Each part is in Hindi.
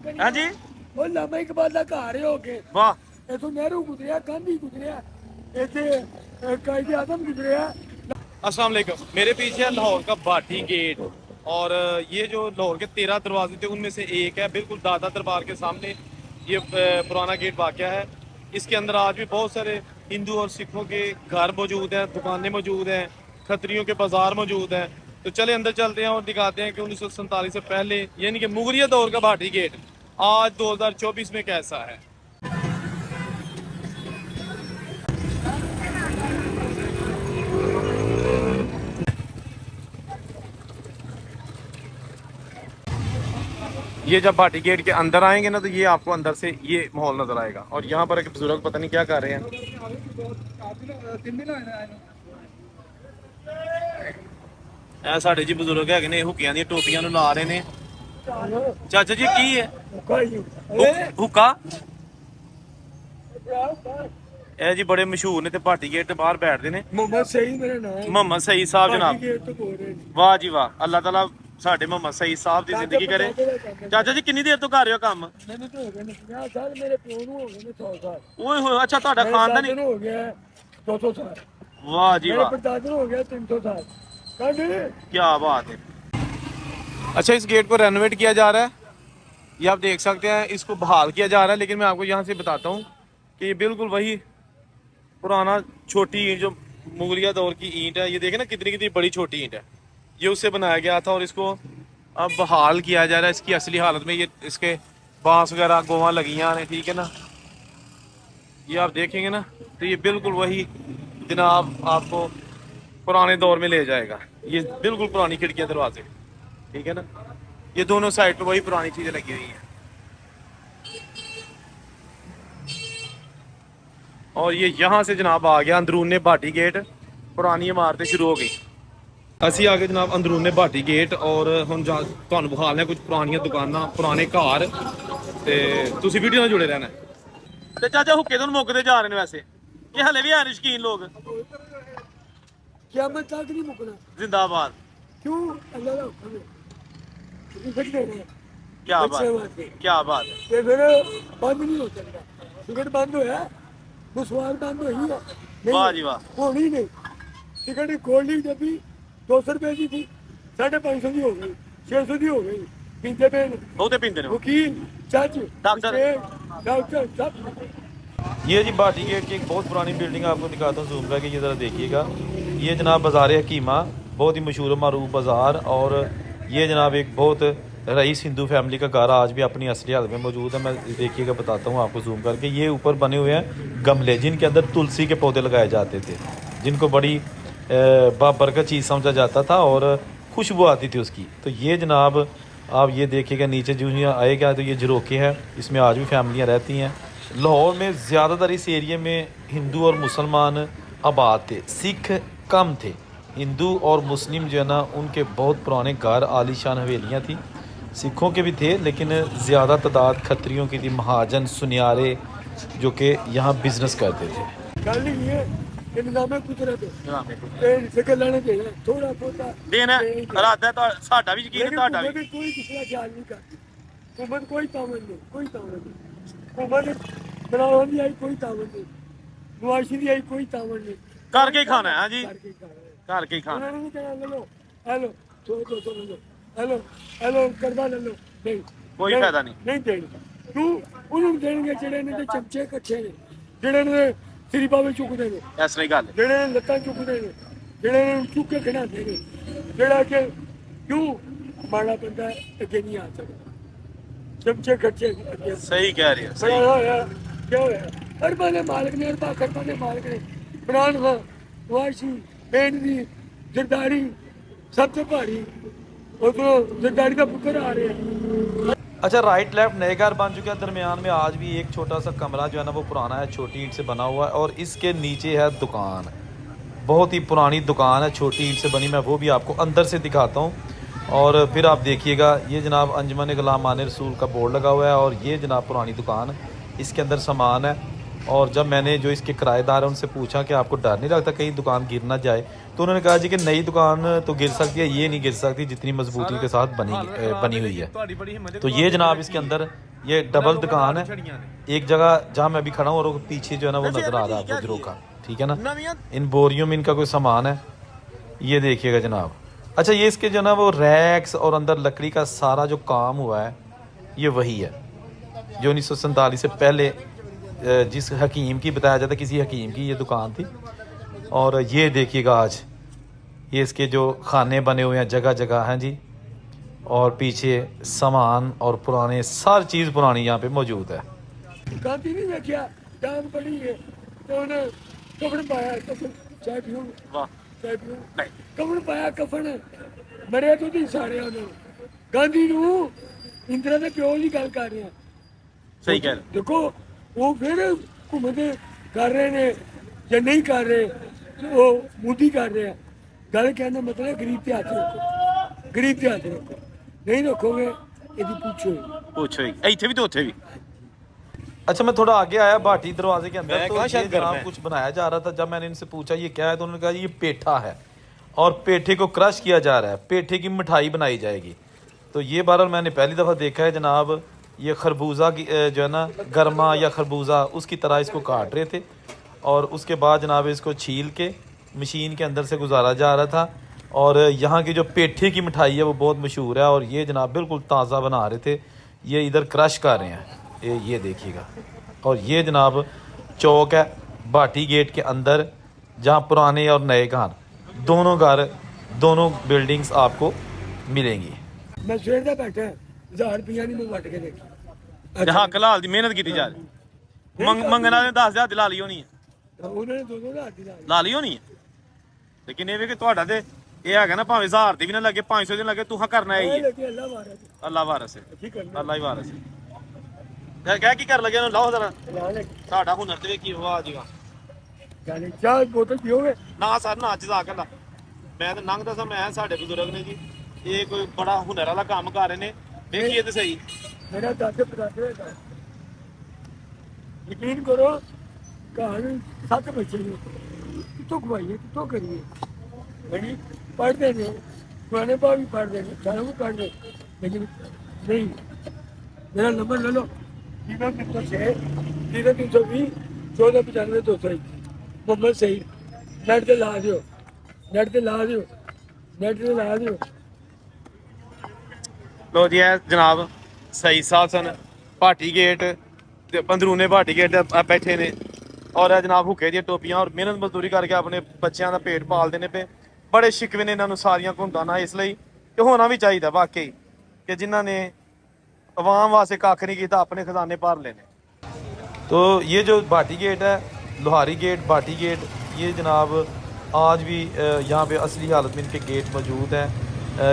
हाँ जी ਉਹ ਲਾਮਾ ਇਕਬਾਲ ਦਾ ਘਰ ਹੋ ਕੇ वाह। ਇਥੋਂ ਨਹਿਰੂ ਗੁਜ਼ਰਿਆ, ਗਾਂਧੀ ਗੁਜ਼ਰਿਆ, ਇੱਥੇ ਕਾਇਦੇ ਆਜ਼ਮ गुजरिया। अस्सलाम वालेकुम। मेरे पीछे है लाहौर का भाटी गेट और ये जो लाहौर के 13 दरवाजे थे उनमें से एक है, बिल्कुल दादा दरबार के सामने ये पुराना गेट वाक़या है। इसके अंदर आज भी बहुत सारे हिंदू और सिखों के घर मौजूद हैं, दुकानें मौजूद हैं, खत्रियों के बाजार मौजूद हैं। तो चले अंदर चलते हैं और दिखाते हैं कि 1947 से पहले यानी कि मुगलिया दौर का भाटी गेट आज 2024 में कैसा है। ये जब भाटी गेट के अंदर आएंगे ना तो ये आपको अंदर से ये माहौल नजर आएगा और यहाँ पर एक बुजुर्ग पता नहीं क्या कर रहे हैं। ਇਹ ਸਾਡੇ ਜੀ ਬਜ਼ੁਰਗ ਹੈਗੇ ਨੇ, ਹੁੱਕਿਆਂ ਦੀਆਂ ਟੋਪੀਆਂ ਨੂੰ ਲਾ ਰਹੇ ਨੇ। ਚਾਚਾ ਜੀ ਕੀ ਹੈ ਹੁੱਕਾ? ਇਹ ਜੀ ਬੜੇ ਮਸ਼ਹੂਰ ਨੇ ਤੇ ਭਾਟੀ ਗੇਟ ਤੇ ਬਾਹਰ ਬੈਠਦੇ ਨੇ। ਮੁਹੰਮਦ ਸਈਦ ਮੇਰਾ ਨਾਮ ਹੈ। ਮੁਹੰਮਦ ਸਈਦ ਸਾਹਿਬ ਜਨਾਬ, ਵਾਹ ਜੀ ਵਾਹ, ਅੱਲਾਹ ਤਾਲਾ ਸਾਡੇ ਮੁਹੰਮਦ ਸਈਦ ਸਾਹਿਬ ਦੀ ਜ਼ਿੰਦਗੀ ਕਰੇ। ਚਾਚਾ ਜੀ ਕਿੰਨੀ ਦੇਰ ਤੋਂ ਕਰ ਰਹੇ ਹੋ ਕੰਮ? ਮੈਨੂੰ ਤਾਂ ਹੋ ਗਏ ਨੇ 50 ਸਾਲ, ਮੇਰੇ ਪਿਓ ਨੂੰ ਹੋ ਗਏ ਨੇ 100 ਸਾਲ। ਓਏ ਹੋਏ, ਅੱਛਾ ਤੁਹਾਡਾ ਖਾਨਦਾਨ ਹੀ ਹੋ ਗਿਆ 200 ਸਾਲ। वाह जी वाह, परदादा हो गया 300 साल। क्या बात है। अच्छा, इस गेट को रेनोवेट किया जा रहा है, ये आप देख सकते हैं, इसको बहाल किया जा रहा है। लेकिन मैं आपको यहाँ से बताता हूँ कि ये बिल्कुल वही पुराना छोटी ईंट जो मुगलिया दौर की ईंट है, ये देखें ना कितनी कितनी बड़ी छोटी ईंट है, ये उससे बनाया गया था और इसको अब बहाल किया जा रहा है इसकी असली हालत में। ये इसके बांस वगैरह गोवा लगियाँ ने, ठीक है ना, ये आप देखेंगे ना तो ये बिल्कुल वही जनाब आपको पुराने दौर में ले जाएगा। ये बिल्कुल पुरानी खिड़कियां दरवाजे, ठीक है ना, ये दोनों साइड पे वही पुरानी चीजें लगी हुई हैं। और ये यहाँ से जनाब आ गया अंदरूने भाटी गेट, पुरानी इमारतें शुरू हो गई। ਅਸੀਂ ਆ ਗਏ ਜਨਾਬ ਅੰਦਰੂਨੇ ਭਾਟੀ ਗੇਟ ਔਰ ਹੁਣ ਤੁਹਾਨੂੰ ਵਿਖਾਉਂਦੇ ਕੁਝ ਪੁਰਾਣੀਆਂ ਦੁਕਾਨਾਂ, ਪੁਰਾਣੇ ਘਰ, ਤੇ ਤੁਸੀਂ ਵੀਡੀਓ ਨਾਲ ਜੁੜੇ ਰਹਿਣਾ। ਤੇ ਚਾਚਾ ਹੁੱਕੇ ਤੋਂ ਮੁੱਕਦੇ ਜਾ ਰਹੇ ਨੇ ਵੈਸੇ, ਇਹ ਹਲੇ ਵੀ ਹੈ ਨੇ ਸ਼ੌਕੀਨ ਲੋਕ। क़यामत तक नहीं मुकना। जिंदाबाद। क्यों? अल्लाह का हुक्म है। सकते हैं। क्या बात है, क्या बात है। ये फिर बंद नहीं हो सकता। टिकट बंद होया, मुसवार बंद हुई है। वाह जी वाह। होनी नहीं। टिकट गोल्ड की डब्बी 200 रुपए की थी, 550 की हो गई, 600 की हो गई। पीते पे बहुते पीते हैं वकील, जज, डॉक्टर सब। ये जी भाटी गेट की एक बहुत पुरानी बिल्डिंग आपको दिखाता हूँ जूम करके, ये ज़रा देखिएगा। ये जनाब बाज़ार हकीमा, बहुत ही मशहूर मरूफ बाज़ार, और ये जनाब एक बहुत रईस हिंदू फैमिली का घर आज भी अपनी असली हालत में मौजूद है। मैं देखिएगा बताता हूँ आपको जूम करके। ये ऊपर बने हुए हैं गमले, जिनके अंदर तुलसी के पौधे लगाए जाते थे, जिनको बड़ी बाबरकत चीज़ समझा जाता था और खुशबू आती थी उसकी। तो ये जनाब आप ये देखिएगा, नीचे जो आएगा तो ये झरोके हैं, इसमें आज भी फैमिलियाँ रहती हैं। लाहौर में ज़्यादातर इस एरिए में हिंदू और मुसलमान आबाद थे, सिख कम थे। हिंदू और मुस्लिम जो है ना, उनके बहुत पुराने घर, आलीशान हवेलियाँ थी। सिखों के भी थे लेकिन ज़्यादा तादाद खत्रियों की थी, महाजन सुनियारे जो कि यहाँ बिजनेस करते थे। फिक्र लेना चाहिए थोड़ा बहुत देना रात है, साडा भी यकीन है, ਤੁਹਾਡਾ ਵੀ। कोई किसी का ख्याल नहीं करती हुकूमत, कोई तावन नहीं, कोई तावन नहीं। हुकूमत बनाने की आई कोई तावन नहीं, नवाशी की आई कोई तावन नहीं। करके ही खाना है। हाँ जी, करके खाना है। करके ही खाना। उन्होंने नहीं कहना ले लो, हेलो तो ले लो, हेलो हेलो करवा ले लो, नहीं कोई फायदा नहीं। नहीं देंगे। क्यों? उन्होंने देंगे जेड़े ने चमचे कच्चे ने, जेड़े ने सिरीपा में चुकते ने, इस तरह गल जेड़े ने लत्तां चुकते ने, जेड़े ने चुक के खिलाते ने, जेड़ा के क्यों माड़ा बंदा अगे नहीं आ सकता। चमचे कच्चे अगे। सही कह रही है, बड़ा सही। होया क्या होया? अरबा ने मालिक ने, अरबा खरबा ने मालिक ने, इमरान खान, वाशी, बेनजी, जरदारी, सबसे भारी, और तो जरदारी का पुत्र आ रहे हैं। अच्छा, राइट लेफ्ट नए घर बन चुके हैं। दरमियान में आज भी एक छोटा सा कमरा जो है ना वो पुराना है, छोटी ईंट से बना हुआ है, और इसके नीचे है दुकान, बहुत ही पुरानी दुकान है, छोटी ईंट से बनी। मैं वो भी आपको अंदर से दिखाता हूँ और फिर आप देखिएगा। ये जनाब अंजुमन गुलाम आने रसूल का बोर्ड लगा हुआ है और ये जनाब पुरानी दुकान, इसके अंदर सामान है। और जब मैंने जो इसके किराएदार हैं उनसे पूछा कि आपको डर नहीं लगता कहीं दुकान गिर ना जाए, तो उन्होंने कहा जी कि नई दुकान तो गिर सकती है, ये नहीं गिर सकती जितनी मजबूती के साथ बनी हुई है। तो ये जनाब इसके अंदर ये डबल दुकान है, एक जगह जहाँ मैं अभी खड़ा हूँ और पीछे जो है ना वो नज़र आ रहा है आपको झरोखा, ठीक है ना। इन बोरियों में इनका कोई सामान है, ये देखिएगा जनाब। अच्छा, ये इसके जो ना वो रैक्स और अंदर लकड़ी का सारा जो काम हुआ है ये वही है जो 1947 से पहले जिस हकीम की बताया जाता है, किसी हकीम की ये दुकान थी। और ये देखिएगा आज ये इसके जो खाने बने हुए हैं जगह जगह हैं जी, और पीछे सामान और पुराने सारी चीज़ पुरानी यहाँ पे मौजूद है। गांधी नहीं देखा डांग पड़ी है तो उन्हें कफन पाया, कफन चाय पीऊं, वाह चाय पीऊं, नहीं कफन पाया, कफन मरे तो नहीं सारे उन्होंने गांधी नू इंदिरा दे प्यो की गल कर रहे हैं। सही कह रहे देखो वो फिर घूमते कर रहे ने या नहीं कर रहे, तो वो मोदी कर रहे हैं। गल कहने का मतलब गरीब के हाथ रखो, गरीब के हाथ रखो, नहीं रखोगे यदि पूछो। पूछो ही ਇੱਥੇ ਵੀ तो ਉੱਥੇ भी। अच्छा, मैं थोड़ा आगे आया भाटी दरवाजे के अंदर, मैं तो कहाँ ये शायद घर जनाब में? कुछ बनाया जा रहा था। जब मैंने इनसे पूछा ये क्या है तो उन्होंने कहा ये पेठा है और पेठे को क्रश किया जा रहा है, पेठे की मिठाई बनाई जाएगी। तो ये बहरहाल मैंने पहली दफ़ा देखा है जनाब। ये खरबूजा की जो है ना गर्मा या खरबूजा उसकी तरह इसको काट रहे थे और उसके बाद जनाब इसको छील के मशीन के अंदर से गुजारा जा रहा था। और यहाँ की जो पेठे की मिठाई है वो बहुत मशहूर है और ये जनाब बिल्कुल ताज़ा बना रहे थे, ये इधर क्रश कर रहे हैं, ये देखिएगा। और ये जनाब चौक है भाटी गेट के अंदर, जहाँ पुराने और नए घर दोनों बिल्डिंग्स आपको मिलेंगी। मैं सवेर का बैठा 1000 रुपया नहीं मैं वट के देखी। ਤੇ ਹੱਕ ਲਾਲ ਦੀ ਮਿਹਨਤ ਕੀਤੀ ਜਾ ਰਹੀ। ਮੰਗਣ ਵਾਲੇ 10,000 ਦੀ ਲਾ ਲਈ ਹੋਣੀ ਹੈ, ਉਹਨਾਂ ਨੇ 2000 ਦੀ ਲਾ ਲਈ ਹੋਣੀ ਹੈ। ਲੇਕਿਨ ਇਹ ਵੀ ਕਿ ਤੁਹਾਡਾ ਤੇ ਇਹ ਹੈਗਾ ਨਾ, ਭਾਵੇਂ 1000 ਦੀ ਵੀ ਨਾ ਲੱਗੇ 500 ਦੀ ਨਾ ਲੱਗੇ, ਤੂੰ ਹਾਂ ਕਰਨਾ ਹੈ ਹੀ ਹੈ। ਲੱਗੇ ਅੱਲਾ ਮਾਰਾ ਅੱਲਾ ਵਾਰਸ ਹੈ, ਕੀ ਕਰਨਾ ਅੱਲਾ ਹੀ ਵਾਰਸ ਹੈ। ਕਹਿ ਕੀ ਕਰ ਲੱਗਿਆ ਨਾ, ਲਾਓ ਜ਼ਰਾ ਲਾ ਲੈ ਸਾਡਾ ਹੁਨਰ ਤੇ ਕੀ ਹੋਆ ਜੀਗਾ ਜਾਨੇ ਚਾਹ ਬੋਤਲ ਪੀਓਗੇ। ਨਾ ਸਰ ਨਾ ਜਜ਼ਾ ਅੱਲਾ। ਮੈਂ ਤਾਂ ਲੰਘਦਾ ਸਾਂ, ਮੈਂ ਸਾਡੇ ਬਜ਼ੁਰਗ ਨੇ ਜੀ ਇਹ ਕੋਈ ਬੜਾ ਹੁਨਰ ਵਾਲਾ ਕੰਮ ਕਰ ਰਹੇ ਨੇ, ਵੇਖੀਏ ਤੇ ਸਹੀ। मेरा दादे पदादे का यकीन करो कहानी 7 बच्चे ने कितों खवाइए कितों करिए बड़ी पढ़ते थे, पुराने भाव भी पढ़ते थे, सारों को पढ़ते, लेकिन नहीं। मेरा नंबर ले लो 0306 0320 1495 221 मोहम्मद सईद। नेट से ला दियो, नेट से ला दियो, नेट से ला दियो। ਲੋ ਜੀ ਇਹ ਜਨਾਬ ਸਹੀ ਸਾਹਿਬ ਸਨ ਭਾਟੀ ਗੇਟ ਤੇ ਅੰਦਰੂਨੇ ਭਾਟੀ ਗੇਟ ਤੇ ਬੈਠੇ ਨੇ ਔਰ ਇਹ ਜਨਾਬ ਹੁੱਕੇ ਦੀਆਂ ਟੋਪੀਆਂ ਔਰ ਮਿਹਨਤ ਮਜ਼ਦੂਰੀ ਕਰਕੇ ਆਪਣੇ ਬੱਚਿਆਂ ਦਾ ਪੇਟ ਪਾਲਦੇ ਨੇ ਪਏ। ਬੜੇ ਸ਼ਿਕਵੇ ਨੇ ਇਹਨਾਂ ਨੂੰ ਸਾਰੀਆਂ ਘੁੰਮਦਾ ਨਾ, ਇਸ ਲਈ ਕਿ ਹੋਣਾ ਵੀ ਚਾਹੀਦਾ ਵਾਕਈ ਕਿ ਜਿਨ੍ਹਾਂ ਨੇ ਆਵਾਮ ਵਾਸਤੇ ਕੱਖ ਨਹੀਂ ਕੀਤਾ ਆਪਣੇ ਖਜ਼ਾਨੇ ਭਰ ਲਏ ਨੇ। तो ये जो भाटी गेट है, लोहारी गेट, भाटी गेट, ये जनाब आज भी यहाँ पे असली हालत में इनके गेट मौजूद हैं।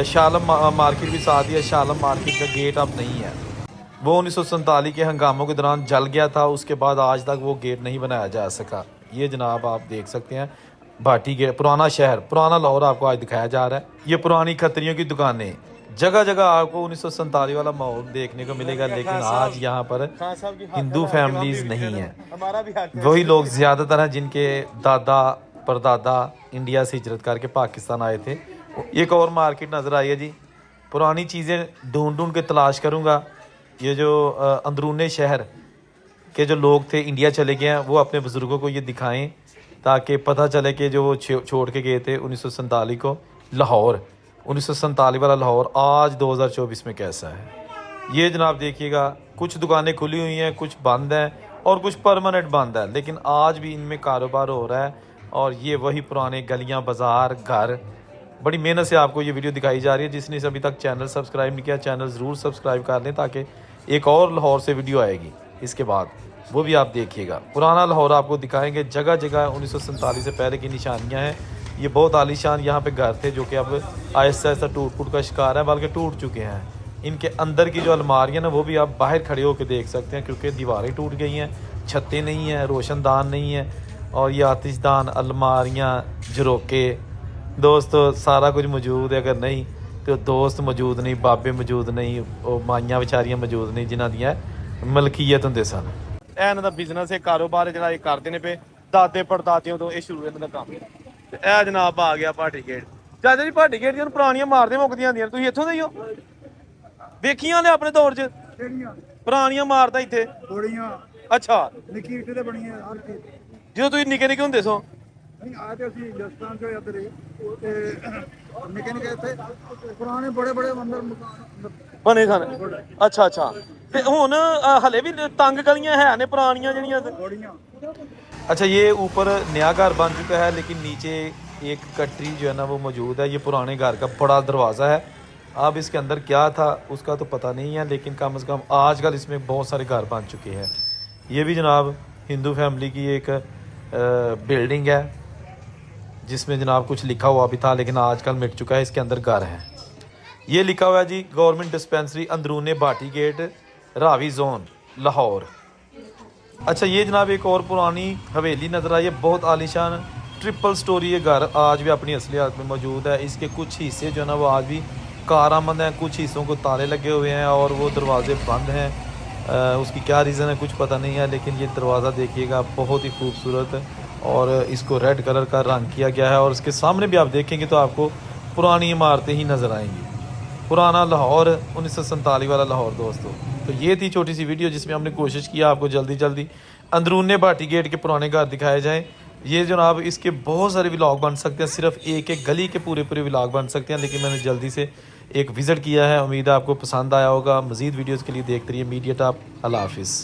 शालम मार्केट भी साथ ही है, शालम मार्केट का गेट अब नहीं है, वो 1947 के हंगामों के दौरान जल गया था, उसके बाद आज तक वो गेट नहीं बनाया जा सका। ये जनाब आप देख सकते हैं भाटी गेट, पुराना शहर, पुराना लाहौर आपको आज दिखाया जा रहा है। ये पुरानी खत्रियों की दुकानें, जगह जगह आपको 1947 वाला माहौल देखने को मिलेगा, लेकिन आज यहाँ पर हिंदू फैमिलीज नहीं हैं। वही लोग ज़्यादातर हैं जिनके दादा परदादा इंडिया से हिजरत करके पाकिस्तान आए थे। एक और मार्केट नज़र आई है जी, पुरानी चीज़ें ढूंढ ढूंढ के तलाश करूँगा। ये जो अंदरूने शहर के जो लोग थे इंडिया चले गए हैं, वो अपने बुज़ुर्गों को ये दिखाएं ताकि पता चले कि जो वो छोड़ के गए थे 1947 को लाहौर, 1947 वाला लाहौर आज 2024 में कैसा है। ये जनाब देखिएगा, कुछ दुकानें खुली हुई हैं, कुछ बंद हैं और कुछ परमानेंट बंद है, लेकिन आज भी इनमें कारोबार हो रहा है। और ये वही पुराने गलियां, बाज़ार, घर, बड़ी मेहनत से आपको ये वीडियो दिखाई जा रही है। जिसने अभी तक चैनल सब्सक्राइब नहीं किया, चैनल ज़रूर सब्सक्राइब कर लें ताकि एक और लाहौर से वीडियो आएगी इसके बाद, वो भी आप देखिएगा। पुराना लाहौर आपको दिखाएंगे, जगह जगह 1947 से पहले की निशानियाँ हैं। ये बहुत आलीशान यहाँ पे घर थे जो कि अब आहिस्ता आहिस्ता टूट का शिकार है, बल्कि टूट चुके हैं। इनके अंदर की जो अलमारियाँ ना वो भी आप बाहर खड़े होकर देख सकते हैं, क्योंकि दीवारें टूट गई हैं, छतें नहीं हैं, रोशनदान नहीं है। और ये आतिशदान, अलमारियाँ, झरोके, दोस्तों सारा कुछ मौजूद है। अगर नहीं तो दोस्त मौजूद नहीं, बाबे मौजूद नहीं, और माइयां बेचारियां मौजूद नहीं जिन्हां दी मलकीयत हुंदे सन। ਇਹਨਾਂ ਦਾ ਬਿਜ਼ਨਸ ਹੈ, ਕਾਰੋਬਾਰ ਜਿਹੜਾ ਇਹ ਕਰਦੇ ਨੇ ਪਏ ਦਾਦੇ ਪੜਦਾਦਿਆਂ ਤੋਂ, ਇਹ ਸ਼ੁਰੂ ਇਹਨਾਂ ਦਾ ਕੰਮ ਹੈ। ਤੇ ਇਹ ਜਨਾਬ ਆ ਗਿਆ ਭਾਟੀ ਗੇਟ। ਚਾਚਾ ਜੀ ਭਾਟੀ ਗੇਟ ਦੀਆਂ ਪੁਰਾਣੀਆਂ ਮਾਰਦੇ ਮੁੱਕਦੀਆਂ ਹੁੰਦੀਆਂ, ਤੁਸੀਂ ਇੱਥੋਂ ਦੇ ਹੀ ਹੋ? ਵੇਖੀਆਂ ਨੇ ਆਪਣੇ ਦੌਰ 'ਚ? ਕਿਹੜੀਆਂ ਪੁਰਾਣੀਆਂ ਇਮਾਰਤਾਂ ਇੱਥੇ ਥੋੜੀਆਂ ਅੱਛਾ ਨਿੱਕੀ ਇੱਟ ਤੇ ਬਣੀਆਂ ਹਰ ਚੀਜ਼ ਜਦੋਂ ਤੁਸੀਂ ਨਿੱਕੇ ਨਿੱਕੇ ਹੁੰਦੇ ਸੋ ਨਹੀਂ ਆ ਤੇ ਅਸੀਂ ਜਸਤਾਨ ਚੋਂ ਇੱਧਰ ਹੀ ਤੇ ਨਿੱਕੇ ਨਿੱਕੇ ਇੱਥੇ ਪੁਰਾਣੇ ਬੜੇ ਬੜੇ ਮੰਦਰ ਮਕਾਨ ਬਣੇ ਸਨ ਅੱਛਾ ਅੱਛਾ ਤੇ ਹੁਣ ਹਲੇ ਵੀ ਤੰਗ ਗਲੀਆਂ ਹੈ ਨੇ ਪੁਰਾਣੀਆਂ ਜਿਹੜੀਆਂ ਥੋੜੀਆਂ अच्छा, ये ऊपर नया घर बन चुका है लेकिन नीचे एक कटरी जो है ना वो मौजूद है। ये पुराने घर का बड़ा दरवाज़ा है। अब इसके अंदर क्या था उसका तो पता नहीं है, लेकिन कम से कम आजकल इसमें बहुत सारे घर बन चुके हैं। ये भी जनाब हिंदू फैमिली की एक बिल्डिंग है जिसमें जनाब कुछ लिखा हुआ भी था लेकिन आजकल मिट चुका है। इसके अंदर घर है। ये लिखा हुआ है जी गवर्नमेंट डिस्पेंसरी अंदरूने भाटी गेट रावी जोन लाहौर। अच्छा, ये जनाब एक और पुरानी हवेली नज़र आई है, बहुत आलीशान ट्रिपल स्टोरी ये घर आज भी अपनी असली हालत में मौजूद है। इसके कुछ हिस्से जो है ना वो आज भी कारआमद हैं, कुछ हिस्सों को ताले लगे हुए हैं और वो दरवाजे बंद हैं। उसकी क्या रीज़न है कुछ पता नहीं है, लेकिन ये दरवाज़ा देखिएगा बहुत ही खूबसूरत और इसको रेड कलर का रंग किया गया है और इसके सामने भी आप देखेंगे तो आपको पुरानी इमारतें ही नज़र आएंगी। पुराना लाहौर 1947 वाला लाहौर दोस्तों। तो ये थी छोटी सी वीडियो जिसमें हमने कोशिश किया आपको जल्दी जल्दी अंदरूने भाटी गेट के पुराने घर दिखाए जाएं। ये जनाब इसके बहुत सारे व्लॉग बन सकते हैं, सिर्फ एक एक गली के पूरे पूरे व्लॉग बन सकते हैं, लेकिन मैंने जल्दी से एक विज़िट किया है। उम्मीद है आपको पसंद आया होगा। मज़ीद वीडियोज़ के लिए देखते रहिए मीडिया टॉप। अल्लाह हाफिज़।